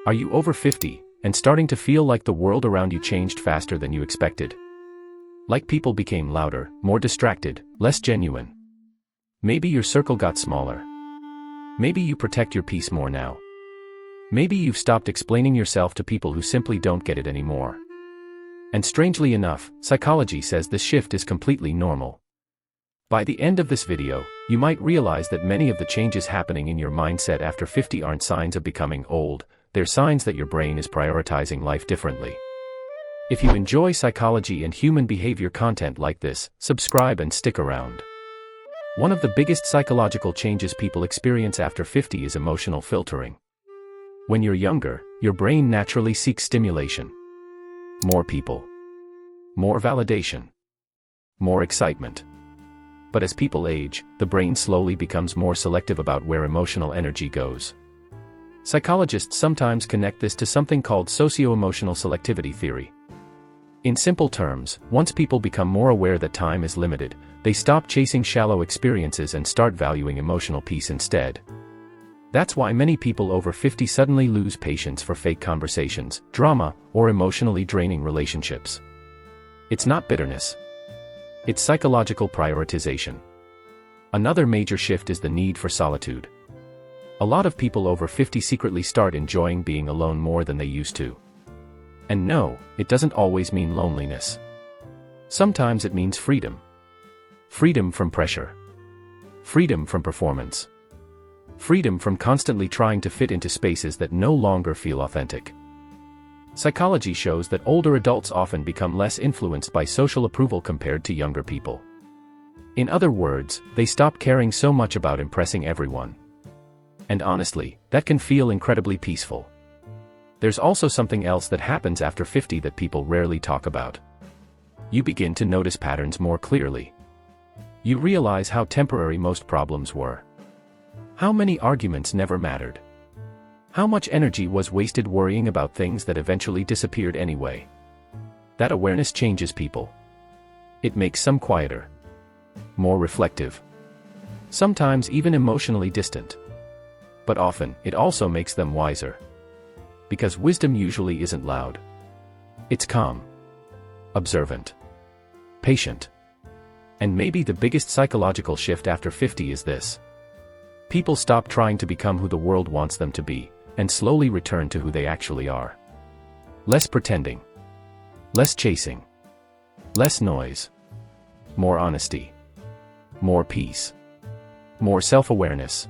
Are you over 50 and starting to feel like the world around you changed faster than you expected? Like people became louder, more distracted, less genuine. Maybe your circle got smaller. Maybe you protect your peace more now. Maybe you've stopped explaining yourself to people who simply don't get it anymore. And strangely enough, psychology says this shift is completely normal. By the end of this video, you might realize that many of the changes happening in your mindset after 50 aren't signs of becoming old, they're signs that your brain is prioritizing life differently. If you enjoy psychology and human behavior content like this, subscribe and stick around. One of the biggest psychological changes people experience after 50 is emotional filtering. When you're younger, your brain naturally seeks stimulation. More people. More validation. More excitement. But as people age, the brain slowly becomes more selective about where emotional energy goes. Psychologists sometimes connect this to something called socio-emotional selectivity theory. In simple terms, once people become more aware that time is limited, they stop chasing shallow experiences and start valuing emotional peace instead. That's why many people over 50 suddenly lose patience for fake conversations, drama, or emotionally draining relationships. It's not bitterness. It's psychological prioritization. Another major shift is the need for solitude. A lot of people over 50 secretly start enjoying being alone more than they used to. And no, it doesn't always mean loneliness. Sometimes it means freedom. Freedom from pressure. Freedom from performance. Freedom from constantly trying to fit into spaces that no longer feel authentic. Psychology shows that older adults often become less influenced by social approval compared to younger people. In other words, they stop caring so much about impressing everyone. And honestly, that can feel incredibly peaceful. There's also something else that happens after 50 that people rarely talk about. You begin to notice patterns more clearly. You realize how temporary most problems were. How many arguments never mattered. How much energy was wasted worrying about things that eventually disappeared anyway. That awareness changes people. It makes some quieter. More reflective. Sometimes even emotionally distant. But often, it also makes them wiser. Because wisdom usually isn't loud. It's calm. Observant. Patient. And maybe the biggest psychological shift after 50 is this. People stop trying to become who the world wants them to be, and slowly return to who they actually are. Less pretending. Less chasing. Less noise. More honesty. More peace. More self-awareness.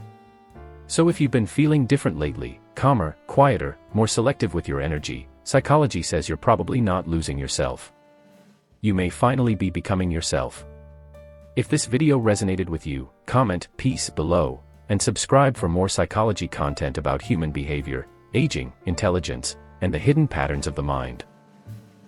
So if you've been feeling different lately, calmer, quieter, more selective with your energy, psychology says you're probably not losing yourself. You may finally be becoming yourself. If this video resonated with you, comment "peace" below, and subscribe for more psychology content about human behavior, aging, intelligence, and the hidden patterns of the mind.